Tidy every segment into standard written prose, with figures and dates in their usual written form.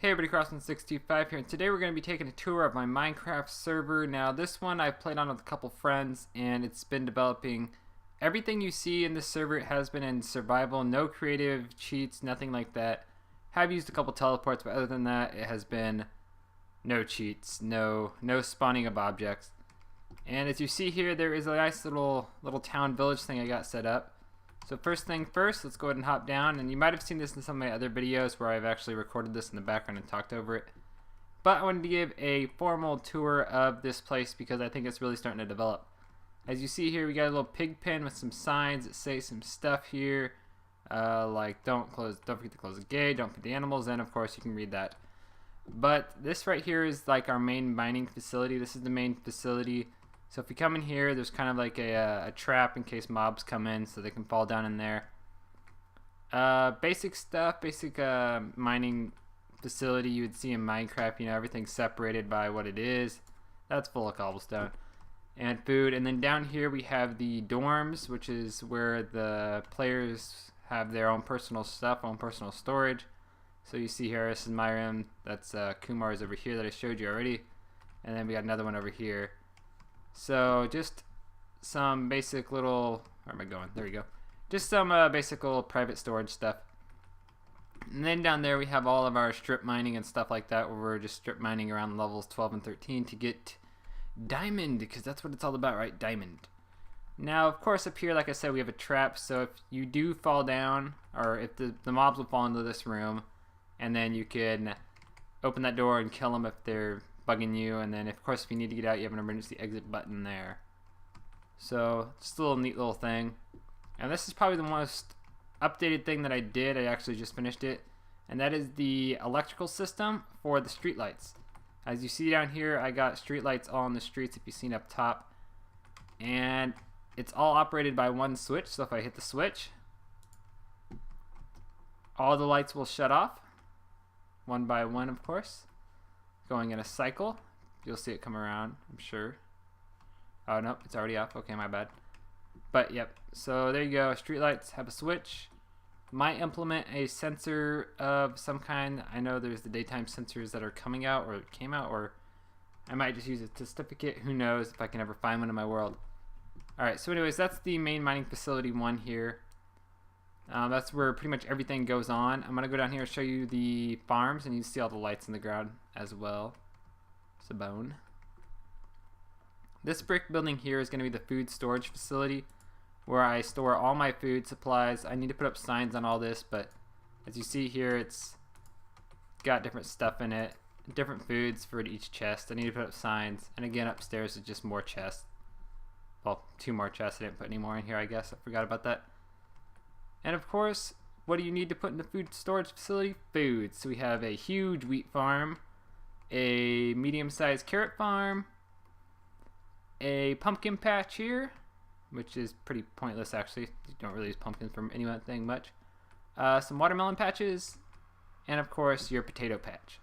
Hey everybody, Crossman625 here, and today we're going to be taking a tour of my Minecraft server. Now this one I've played on with a couple friends, and it's been developing. Everything you see in this server has been in survival, no creative cheats, nothing like that. Have used a couple teleports, but other than that it has been no cheats, no spawning of objects. And as you see here, there is a nice little town village thing I got set up. So first thing first, let's go ahead and hop down, and you might have seen this in some of my other videos where I've actually recorded this in the background and talked over it. But I wanted to give a formal tour of this place because I think it's really starting to develop. As you see here, we got a little pig pen with some signs that say some stuff here, like don't forget to close the gate, don't put the animals in. Of course, you can read that. But this right here is like our main mining facility. This is the main facility. So if you come in here, there's kind of like a trap in case mobs come in so they can fall down in there. Basic stuff, basic mining facility you would see in Minecraft. You know, everything's separated by what it is. That's full of cobblestone and food. And then down here we have the dorms, which is where the players have their own personal stuff, own personal storage. So you see here, this is my room. That's Kumar's over here that I showed you already. And then we got another one over here. So just some basic little, where am I going? There we go. Just some basic little private storage stuff. And then down there we have all of our strip mining and stuff like that, where we're just strip mining around levels 12 and 13 to get diamond, because that's what it's all about, right? Diamond. Now, of course, up here, like I said, we have a trap, so if you do fall down, or if the mobs will fall into this room, and then you can open that door and kill them if they're bugging you, and then of course if you need to get out, you have an emergency exit button there. So just a little neat little thing. And this is probably the most updated thing that I did. I actually just finished it, and that is the electrical system for the street lights. As you see down here, I got street lights all on the streets, if you've seen up top, and it's all operated by one switch. So if I hit the switch, all the lights will shut off one by one, of course, going in a cycle. You'll see it come around, I'm sure. Oh no, it's already off. Okay, my bad. But yep, so there you go. Streetlights have a switch. Might implement a sensor of some kind. I know there's the daytime sensors that are coming out or came out, or I might just use a certificate. Who knows if I can ever find one in my world. Alright, so anyways, that's the main mining facility one here. That's where pretty much everything goes on. I'm going to go down here and show you the farms, and you see all the lights in the ground as well. It's a bone. This brick building here is going to be the food storage facility, where I store all my food supplies. I need to put up signs on all this, but as you see here, it's got different stuff in it, different foods for each chest. I need to put up signs, and again upstairs is just more chests. Well, 2 more chests. I didn't put any more in here, I guess. I forgot about that. And of course, what do you need to put in the food storage facility? Food. So we have a huge wheat farm, a medium-sized carrot farm, a pumpkin patch here, which is pretty pointless actually. You don't really use pumpkins for anything much. Some watermelon patches, and of course your potato patch.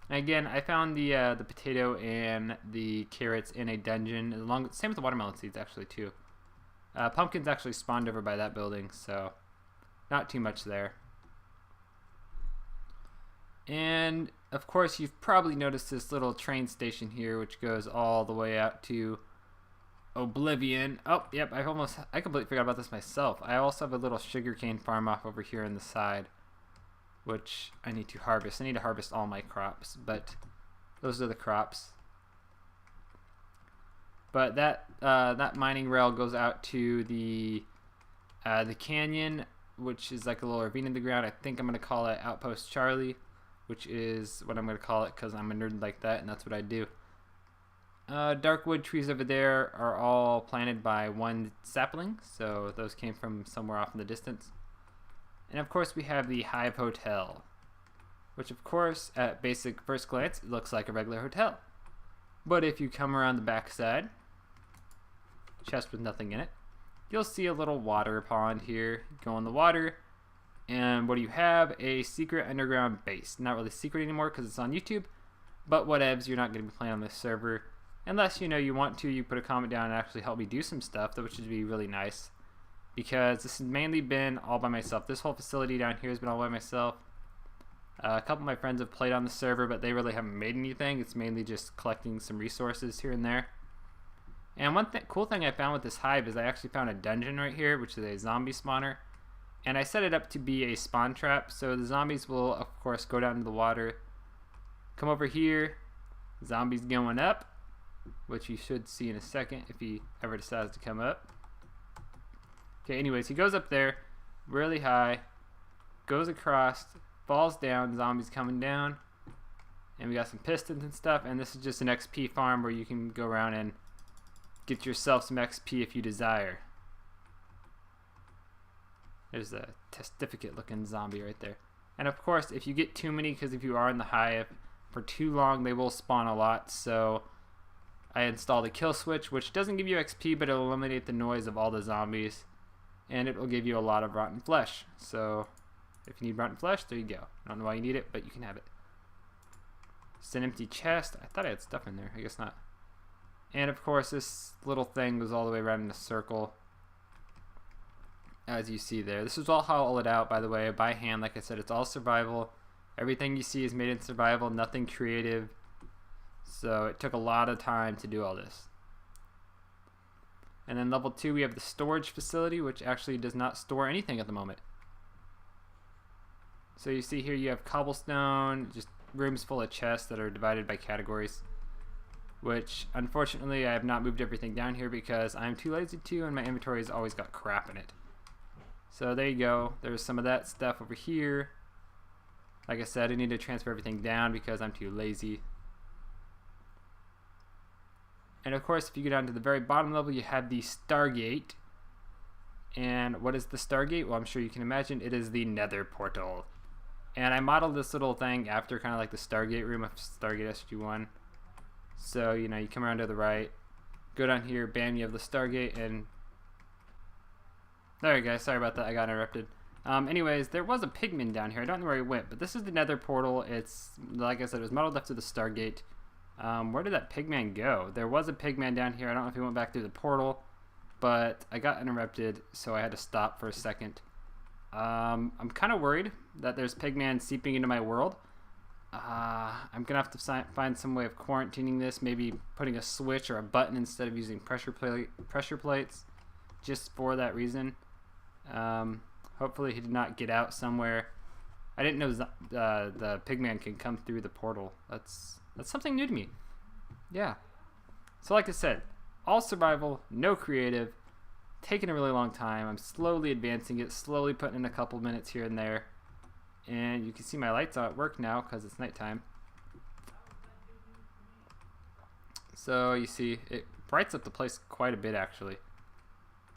And again, I found the potato and the carrots in a dungeon, same with the watermelon seeds actually too. Pumpkins actually spawned over by that building, so not too much there. And of course you've probably noticed this little train station here, which goes all the way out to Oblivion. Oh yep, I completely forgot about this myself. I also have a little sugarcane farm off over here on the side, which I need to harvest. I need to harvest all my crops, but those are the crops. But that mining rail goes out to the canyon, which is like a little ravine in the ground. I think I'm going to call it Outpost Charlie, which is what I'm going to call it because I'm a nerd like that, and that's what I do. Dark wood trees over there are all planted by one sapling, so those came from somewhere off in the distance. And of course we have the Hive Hotel, which of course at basic first glance it looks like a regular hotel. But if you come around the back side, chest with nothing in it, you'll see a little water pond here. Go in the water, and what do you have? A secret underground base. Not really secret anymore because it's on YouTube, but whatevs, you're not going to be playing on this server unless you want to. You put a comment down and actually help me do some stuff, which would be really nice, because this has mainly been all by myself. This whole facility down here has been all by myself. A couple of my friends have played on the server, but they really haven't made anything. It's mainly just collecting some resources here and there. And one cool thing I found with this hive is I actually found a dungeon right here, which is a zombie spawner. And I set it up to be a spawn trap, so the zombies will, of course, go down to the water. Come over here, zombies going up, which you should see in a second if he ever decides to come up. Okay, anyways, he goes up there, really high, goes across, falls down, zombies coming down, and we got some pistons and stuff, and this is just an XP farm where you can go around and get yourself some XP if you desire. There's a testificate looking zombie right there. And of course, if you get too many, because if you are in the hive for too long, they will spawn a lot. So I installed a kill switch, which doesn't give you XP, but it'll eliminate the noise of all the zombies. And it will give you a lot of rotten flesh. So if you need rotten flesh, there you go. I don't know why you need it, but you can have it. It's an empty chest. I thought I had stuff in there. I guess not. And of course, this little thing goes all the way around in a circle, as you see there. This is all hollowed out, by the way, by hand. Like I said, it's all survival. Everything you see is made in survival, nothing creative. So it took a lot of time to do all this. And then level 2, we have the storage facility, which actually does not store anything at the moment. So you see here you have cobblestone, just rooms full of chests that are divided by categories, which unfortunately I have not moved everything down here because I'm too lazy to, and my inventory has always got crap in it. So there you go. There's some of that stuff over here. Like I said, I need to transfer everything down because I'm too lazy. And of course, if you go down to the very bottom level, you have the Stargate. And what is the Stargate? Well, I'm sure you can imagine. It is the Nether portal. And I modeled this little thing after kind of like the Stargate room of Stargate SG-1. So, you know, you come around to the right, go down here, bam, you have the Stargate, and there you go. Sorry about that. I got interrupted. Anyways, there was a pigman down here. I don't know where he went, but this is the Nether portal. It's, like I said, it was modeled after the Stargate. Where did that pigman go? There was a pigman down here. I don't know if he went back through the portal, but I got interrupted, so I had to stop for a second. I'm kind of worried that there's pigman seeping into my world. I'm gonna have to find some way of quarantining this, maybe putting a switch or a button instead of using pressure plates, just for that reason. Hopefully he did not get out somewhere. I didn't know the pigman can come through the portal. That's something new to me. Yeah. So like I said, all survival, no creative, taking a really long time. I'm slowly advancing it, slowly putting in a couple minutes here and there. And you can see my lights are at work now because it's nighttime. So you see, it brights up the place quite a bit actually.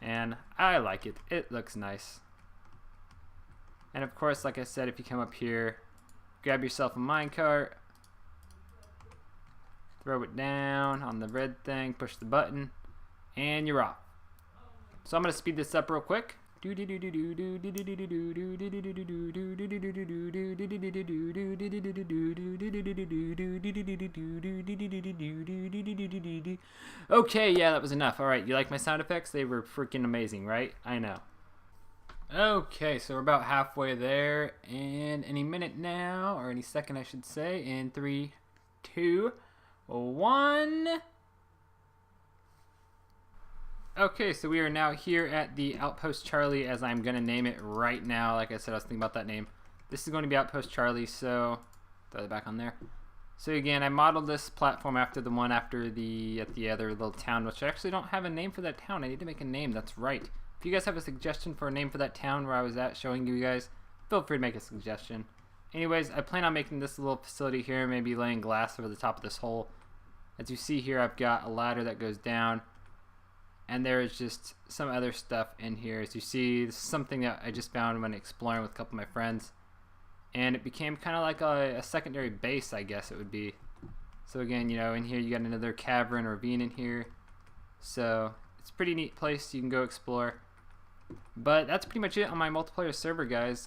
And I like it. It looks nice. And of course, like I said, if you come up here, grab yourself a minecart, throw it down on the red thing, push the button, and you're off. So I'm going to speed this up real quick. Okay, yeah, that was enough. Alright, you like my sound effects? They were freaking amazing, right? I know. Okay, so we're about halfway there, and any minute now, or any second I should say, in 3, 2, 1... Okay, so we are now here at the Outpost Charlie, as I'm going to name it right now. Like I said, I was thinking about that name. This is going to be Outpost Charlie, so throw that back on there. So again, I modeled this platform after the one after the other little town, which I actually don't have a name for that town. I need to make a name, that's right. If you guys have a suggestion for a name for that town where I was at showing you guys, feel free to make a suggestion. Anyways, I plan on making this little facility here, maybe laying glass over the top of this hole. As you see here, I've got a ladder that goes down. And there is just some other stuff in here. As you see, this is something that I just found when exploring with a couple of my friends. And it became kind of like a secondary base, I guess it would be. So again, you know, in here you got another cavern or ravine in here. So it's a pretty neat place you can go explore. But that's pretty much it on my multiplayer server, guys.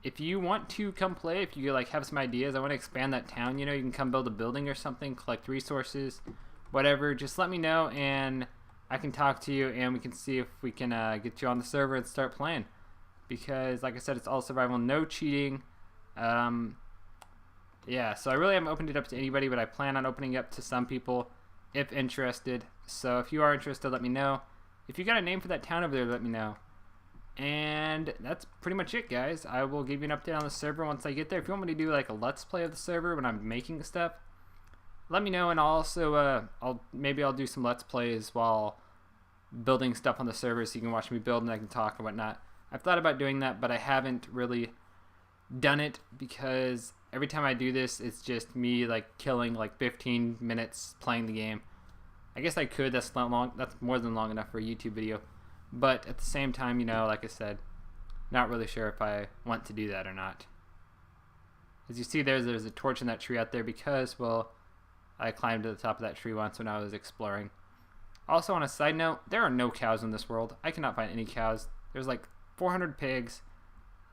If you want to come play, if you like have some ideas, I want to expand that town, you know, you can come build a building or something, collect resources. Whatever, just let me know and I can talk to you and we can see if we can get you on the server and start playing. Because like I said, it's all survival, no cheating, Yeah, so I really haven't opened it up to anybody, but I plan on opening it up to some people if interested. So if you are interested, let me know. If you got a name for that town over there, let me know. And that's pretty much it, guys. I will give you an update on the server once I get there. If you want me to do like a let's play of the server when I'm making stuff, let me know. And I'll also I'll do some let's plays while building stuff on the server, so you can watch me build and I can talk and whatnot. I've thought about doing that, but I haven't really done it because every time I do this, it's just me like killing like 15 minutes playing the game. I guess I could. That's not long. That's more than long enough for a YouTube video. But at the same time, you know, like I said, not really sure if I want to do that or not. As you see, there's a torch in that tree out there because, well, I climbed to the top of that tree once when I was exploring. Also, on a side note, there are no cows in this world. I cannot find any cows. There's like 400 pigs,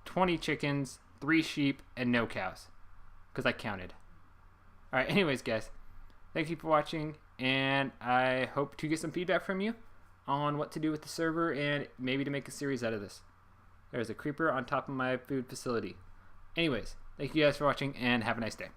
20 chickens, 3 sheep, and no cows. Because I counted. Alright, anyways, guys. Thank you for watching, and I hope to get some feedback from you on what to do with the server and maybe to make a series out of this. There's a creeper on top of my food facility. Anyways, thank you guys for watching, and have a nice day.